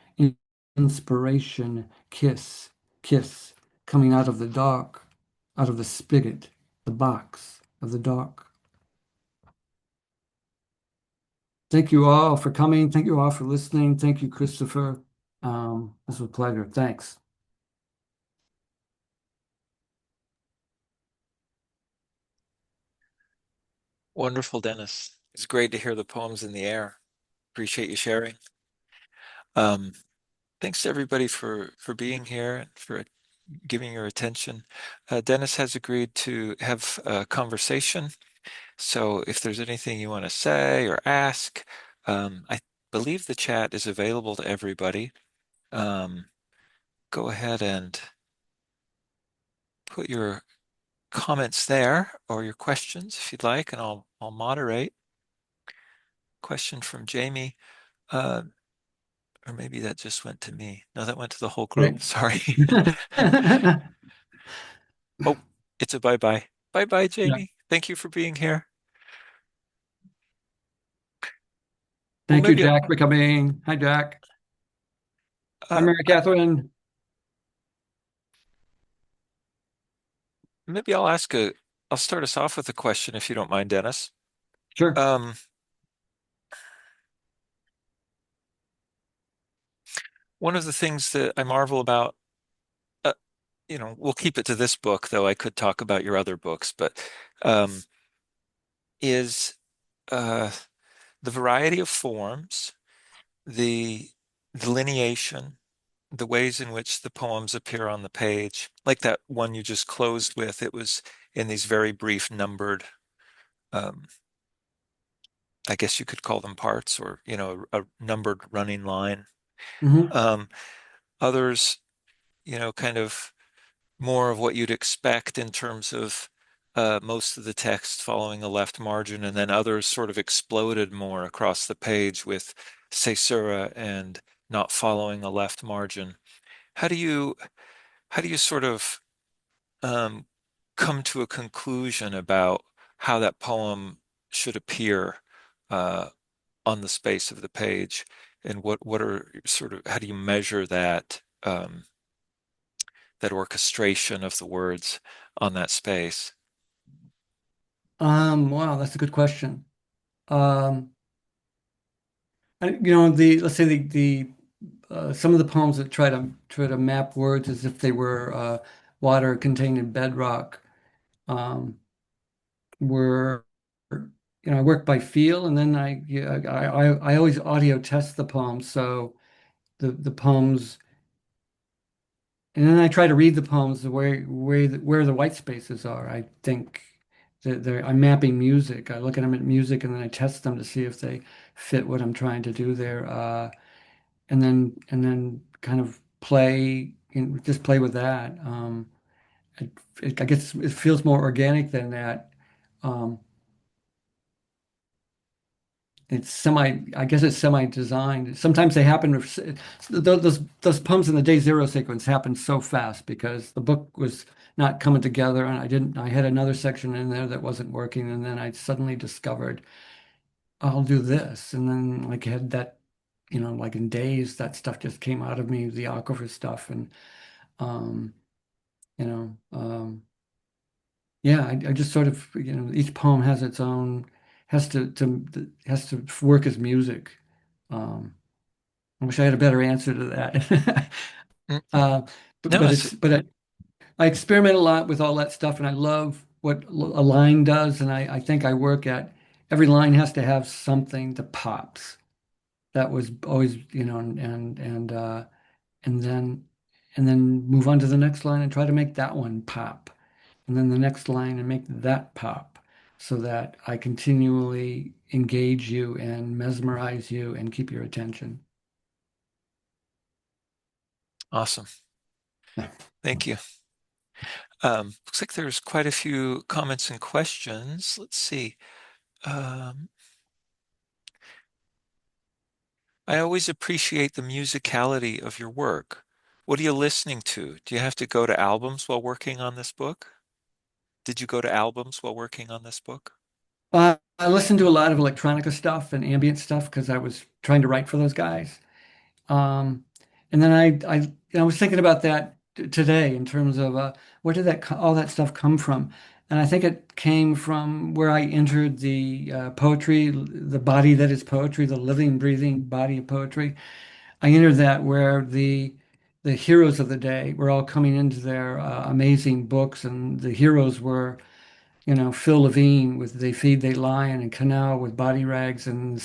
inspiration, kiss, coming out of the dark, out of the spigot, the box of the dark. Thank you all for coming. Thank you all for listening. Thank you, Christopher. This was a pleasure. Thanks. Wonderful, Dennis. It's great to hear the poems in the air. Appreciate you sharing. Um, Thanks to everybody for being here and for giving your attention. Dennis has agreed to have a conversation. So if there's anything you want to say or ask, I believe the chat is available to everybody. um, go ahead and put your comments there or your questions if you'd like, and I'll moderate. Question from Jamie. Uh, or maybe that just went to me. No, that went to the whole group. Right. Sorry. Oh, it's a bye-bye. Bye-bye, Yeah. Jamie. Thank you for being here. Well, Thank you, maybe Jack, for coming. Hi, Jack. Hi, uh, Mary Catherine. maybe I'll start us off with a question if you don't mind, Dennis. Sure. Um, One of the things that I marvel about, uh, we'll keep it to this book, though I could talk about your other books, but um, is uh, the variety of forms, the delineation, the ways in which the poems appear on the page, like that one you just closed with, it was in these very brief numbered, um, I guess you could call them parts or, a numbered running line. Hmm. Um, Others, kind of more of what you'd expect in terms of most of the text following a left margin, and then others sort of exploded more across the page with caesura and not following a left margin. How do you how do you sort of um, come to a conclusion about how that poem should appear uh, on the space of the page, and what are sort of how do you measure that orchestration of the words on that space? Wow, that's a good question. Um, let's say some of the poems that try to map words as if they were water contained in bedrock um, were, I work by feel, and then I always audio test the poems, so the poems, and then I try to read the poems the where the white spaces are. I think that I'm mapping music. I look at them at music, and then I test them to see if they fit what I'm trying to do there. And then kind of just play with that. I guess it feels more organic than that. Um, I guess it's semi-designed. Sometimes they happen those poems in the day zero sequence happen so fast because the book was not coming together, and I had another section in there that wasn't working, and then I suddenly discovered I'll do this, and then like had that, like in days that stuff just came out of me, the aquifer stuff, and um, you know, yeah, I just sort of, each poem has its own, has to work as music. Um, I wish I had a better answer to that. Mm, Uh, but No, but it's it's but I experiment a lot with all that stuff, and I love what a line does, and I think I work at every line has to have something that pops. That was always, and then move on to the next line and try to make that one pop, and then the next line and make that pop, so that I continually engage you and mesmerize you and keep your attention. awesome. Thank you. Looks like there's quite a few comments and questions. Let's see. Um, I always appreciate the musicality of your work. What are you listening to? Do you have to go to albums while working on this book? Did you go to albums while working on this book? I listened to a lot of electronica stuff and ambient stuff because I was trying to write for those guys. Um, and then I was thinking about that today in terms of where did all that stuff come from? And I think it came from where I entered the poetry, the body that is poetry, the living, breathing body of poetry. I entered that where the heroes of the day were all coming into their amazing books, and the heroes were, Phil Levine with They Feed, They Lion, and Canal with Body Rags, and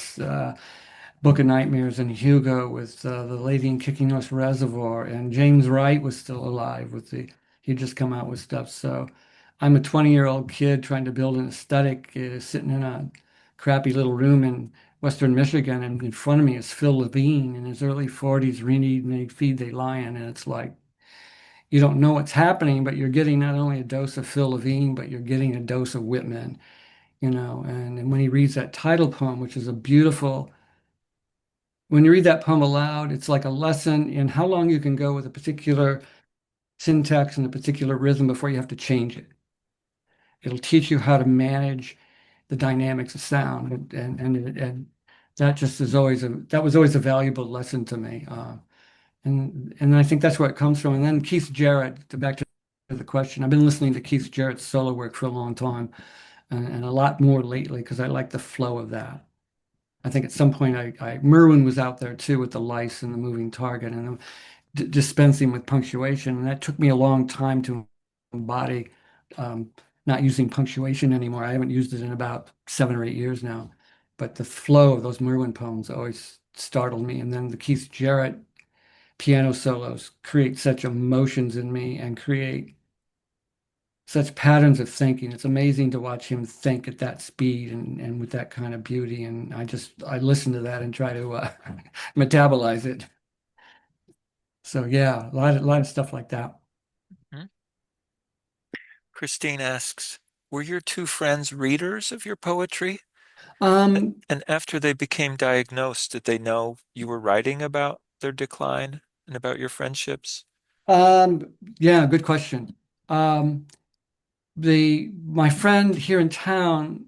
Book of Nightmares, and Hugo with The Lady in Kicking Horse Reservoir, and James Wright was still alive he'd just come out with stuff. So I'm a 20-year-old kid trying to build an aesthetic, sitting in a crappy little room in Western Michigan, and in front of me is Phil Levine in his early 40s reading They Feed They Lion, and it's like you don't know what's happening, but you're getting not only a dose of Phil Levine, but you're getting a dose of Whitman, and when he reads that title poem, which is a beautiful, when you read that poem aloud, it's like a lesson in how long you can go with a particular syntax and a particular rhythm before you have to change it. It'll teach you how to manage the dynamics of sound, and that just is always that was always a valuable lesson to me. And I think that's where it comes from. And then Keith Jarrett, back to the question, I've been listening to Keith Jarrett's solo work for a long time, and a lot more lately because I like the flow of that. I think at some point Merwin was out there too with the lice and the moving target and dispensing with punctuation, and that took me a long time to embody um, not using punctuation anymore. I haven't used it in about 7 or 8 years now, but the flow of those Merwin poems always startled me. And then the Keith Jarrett piano solos create such emotions in me and create such patterns of thinking. It's amazing to watch him think at that speed and with that kind of beauty. And I listen to that and try to metabolize it. So yeah, a lot of stuff like that. Mhm. Christine asks, were your two friends readers of your poetry? Um, And after they became diagnosed, did they know you were writing about their decline and about your friendships? yeah, good question. Um, the my friend here in town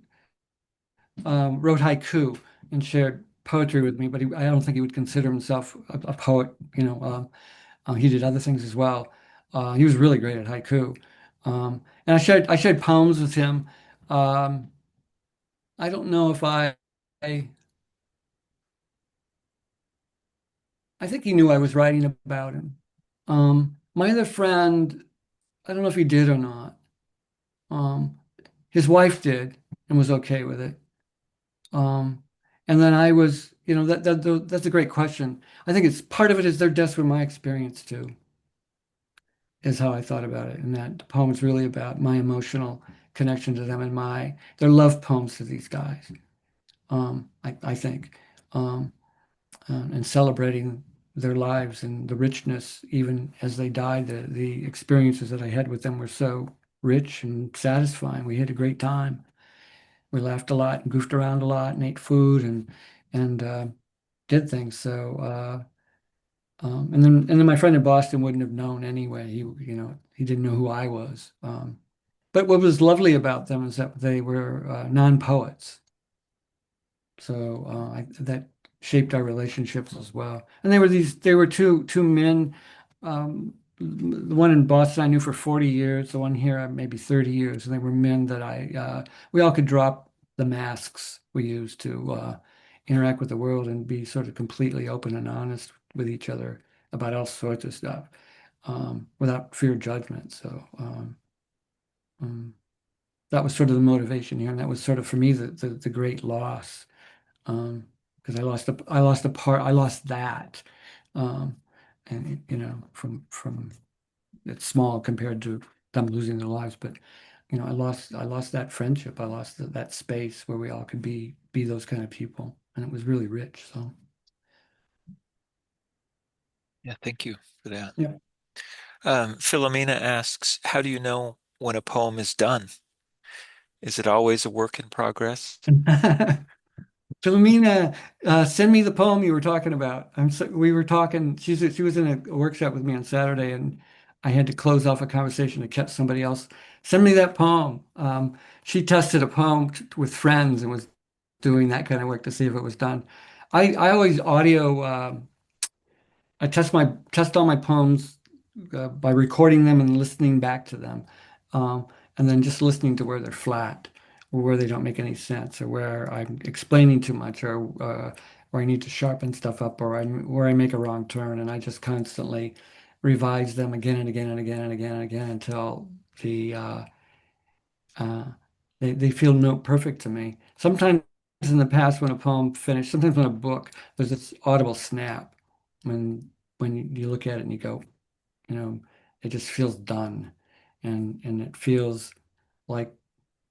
wrote haiku and shared poetry with me, but I don't think he would consider himself a poet. He did other things as well. He was really great at haiku. And I shared poems with him. Um, I don't know if I think he knew I was writing about him. My other friend, I don't know if he did or not. Um, his wife did and was okay with it. Um, and then I was, that's a great question. I think it's part of it is their deaths were my experience too, is how I thought about it. And that the poem is really about my emotional connection to them and their love poems to these guys. I think, um, and celebrating their lives and the richness, even as they died, the experiences that I had with them were so rich and satisfying. We had a great time. We laughed a lot and goofed around a lot and ate food and did things. And then my friend in Boston wouldn't have known anyway. He didn't know who I was. But what was lovely about them is that they were non-poets. So that shaped our relationships as well. And they were two men. The one in Boston I knew for 40 years, the one here maybe 30 years. And they were men that we all could drop the masks we used to interact with the world and be sort of completely open and honest with each other about all sorts of stuff without fear of judgment. So um, that was sort of the motivation here. And that was sort of for me the great loss because I lost that, um, and from it's small compared to them losing their lives, but I lost that friendship, I lost that space where we all could be those kind of people, and it was really rich. So Yeah, thank you for that. yeah. Philomena asks, how do you know when a poem is done? Is it always a work in progress? Philomena, send me the poem you were talking about. We were talking. She was in a workshop with me on Saturday, and I had to close off a conversation to catch somebody else. Send me that poem. She tested a poem with friends and was doing that kind of work to see if it was done. I always audio. I test all my poems by recording them and listening back to them, and then just listening to where they're flat or where they don't make any sense or where I'm explaining too much or where I need to sharpen stuff up or where I make a wrong turn, and I just constantly revise them again and again and again and again and again until uh, they feel note perfect to me. Sometimes in the past when a poem finished, sometimes in a book, there's this audible snap when you look at it and you go, you know, it just feels done, and it feels like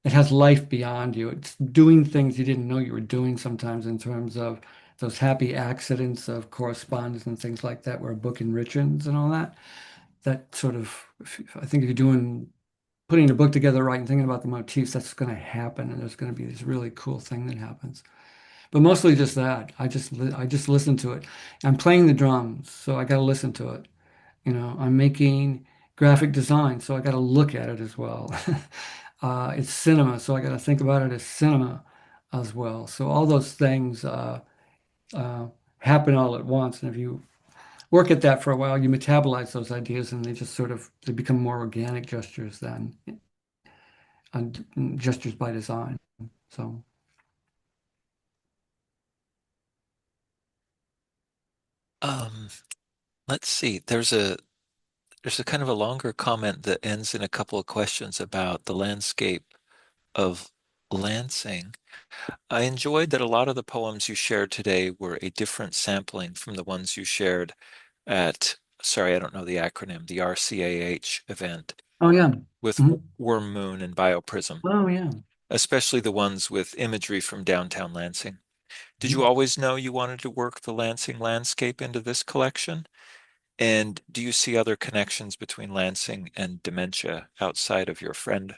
it has life beyond you. It's doing things you didn't know you were doing sometimes in terms of those happy accidents of correspondence and things like that, where a book enriches and all that. That sort of, I think if you're doing, putting a book together right and thinking about the motifs, that's going to happen. And there's going to be this really cool thing that happens. But mostly just that. I just listen to it. I'm playing the drums, so I got to listen to it. I'm making graphic design, so I got to look at it as well. It's cinema, so I got to think about it as cinema as well. So all those things uh, happen all at once, and if you work at that for a while, you metabolize those ideas, and they become more organic gestures than gestures by design. So. Um, let's see. There's a kind of a longer comment that ends in a couple of questions about the landscape of Lansing. I enjoyed that a lot of the poems you shared today were a different sampling from the ones you shared at, sorry, I don't know the acronym, the RCAH event Oh yeah. with Mhm. Worm Moon and Bioprism, Oh yeah. especially the ones with imagery from downtown Lansing. Did you Mhm. always know you wanted to work the Lansing landscape into this collection? And do you see other connections between Lansing and dementia outside of your friend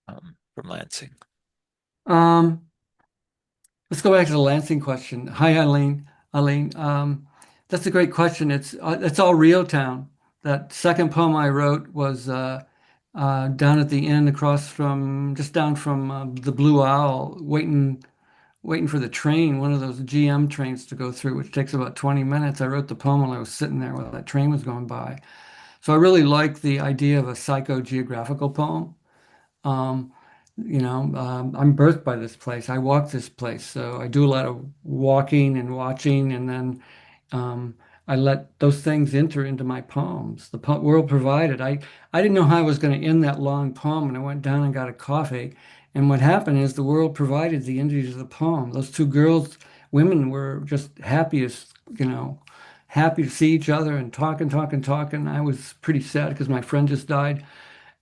from Lansing? Um, let's go back to the Lansing question. Hi, Eileen. Eileen, that's a great question. It's all real town. That second poem I wrote was down at the inn across from just down from the Blue Owl, waiting for the train, one of those GM trains to go through, which takes about 20 minutes. I wrote the poem while I was sitting there while that train was going by. So I really like the idea of a psychogeographical poem. Um, I'm birthed by this place. I walk this place, so I do a lot of walking and watching, and then um, I let those things enter into my poems. The po world provided. I didn't know how I was going to end that long poem, and I went down and got a coffee. And what happened is the world provided the ending of the poem. Those two girls, women, were just happy to see each other and talking, talking, talking. I was pretty sad because my friend just died.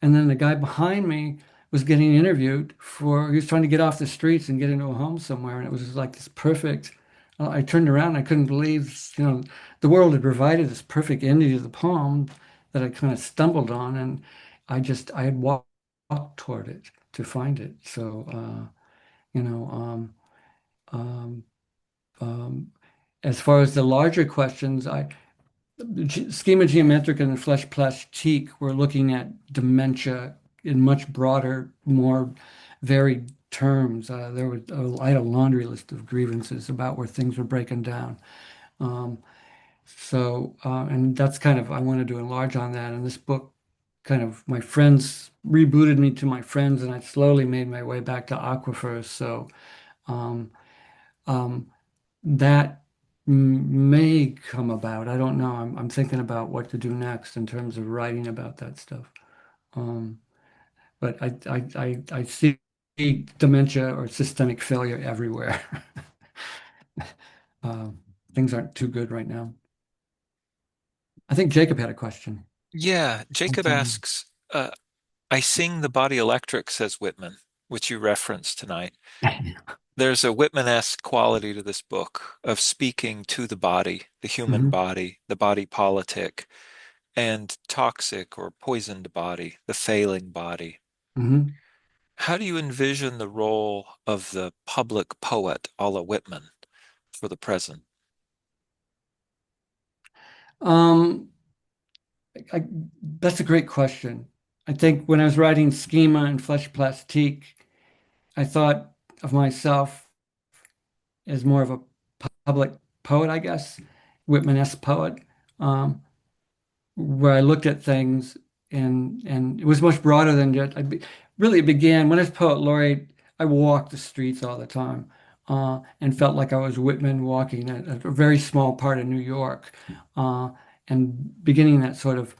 And then the guy behind me was getting interviewed he was trying to get off the streets and get into a home somewhere. And it was just like this perfect, I turned around and I couldn't believe, the world had provided this perfect ending to the poem that I kind of stumbled on. And I had walked toward it to find it. So, you know, um, um, as far as the larger questions, schema geometric and flesh plastique, we're looking at dementia in much broader, more varied terms. I had a laundry list of grievances about where things were breaking down. Um, and that's kind of, I wanted to enlarge on that. And this book kind of, my friends rebooted me to my friends, and I slowly made my way back to aquifers. So, um, um, that may come about. I don't know. I'm thinking about what to do next in terms of writing about that stuff. Um, but I see dementia or systemic failure everywhere. Um, things aren't too good right now. I think Jacob had a question. Yeah, Jacob asks, I sing the body electric, says Whitman, which you referenced tonight. There's a Whitman-esque quality to this book of speaking to the human Hmm. body, the body politic, and toxic or poisoned body, the failing body. Hmm. How do you envision the role of the public poet, a la Whitman, for the present? Um, I, that's a great question. I think when I was writing Schema and Flesh Plastique, I thought of myself as more of a public poet, I guess, Whitman-esque poet, um, where I looked at things and it was much broader than just. Really, it began when I was poet laureate. I walked the streets all the time and felt like I was Whitman walking a very small part of New York, uh, and beginning that sort of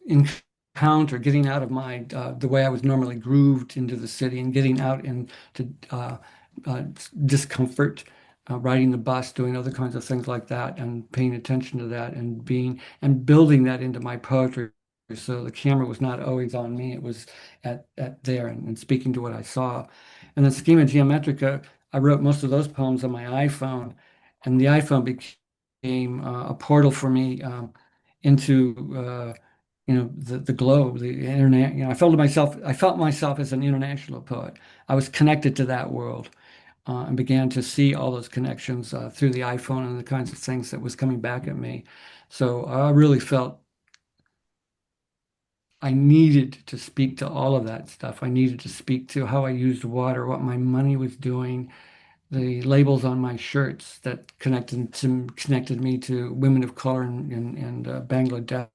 encounter, getting out of the way I was normally grooved into the city and getting out into uh, discomfort, riding the bus, doing other kinds of things like that, and paying attention to that and building that into my poetry so the camera was not always on me. It was at there and speaking to what I saw. And then Schema Geometrica, I wrote most of those poems on my iPhone, and the iPhone became a portal for me into the globe, the internet. I felt myself as an international poet. I was connected to that world. And began to see all those connections through the iPhone and the kinds of things that was coming back at me. So I really felt I needed to speak to all of that stuff. I needed to speak to how I used water, what my money was doing, the labels on my shirts that connected me to women of color in Bangladesh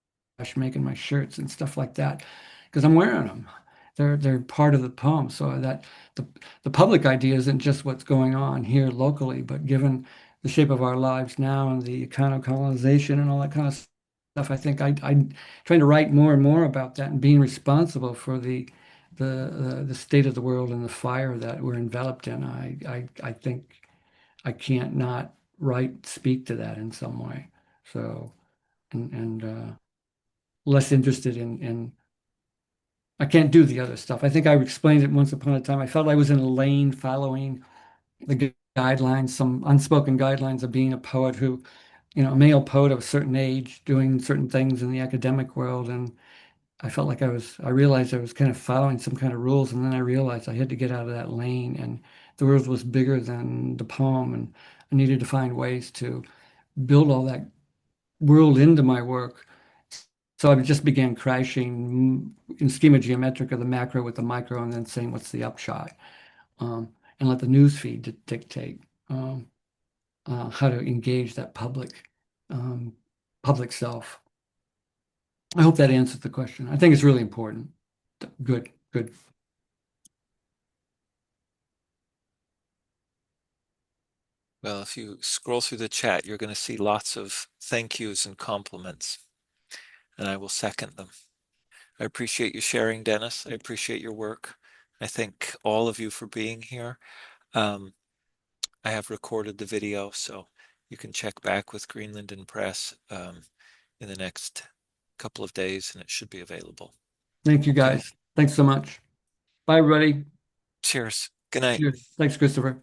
making my shirts and stuff like that because I'm wearing them. They're part of the poem. So that the the public idea isn't just what's going on here locally, but given the shape of our lives now and the kind of colonization and all that kind of stuff, I think I'm trying to write more and more about that and being responsible for the state of the world and the fire that we're enveloped in. I think I can't not speak to that in some way. So and less interested in I can't do the other stuff. I think I explained it once upon a time. I felt I was in a lane following the guidelines, some unspoken guidelines of being a poet who, a male poet of a certain age doing certain things in the academic world. And I realized I was kind of following some kind of rules. And then I realized I had to get out of that lane and the world was bigger than the poem. And I needed to find ways to build all that world into my work. So I just began crashing in schema geometrica, the macro with the micro, and then saying, what's the upshot? And let the news feed dictate how to engage that um, public self. I hope that answers the question. I think it's really important. Good, good. Well, if you scroll through the chat, you're going to see lots of thank yous and compliments, and I will second them. I appreciate you sharing, Dennis. I appreciate your work. I thank all of you for being here. Um, I have recorded the video, so you can check back with Greenland and Press in the next couple of days, and it should be available. Thank you, Okay. guys. Thanks so much. Bye, everybody. Cheers. Good night. Cheers. Thanks, Christopher.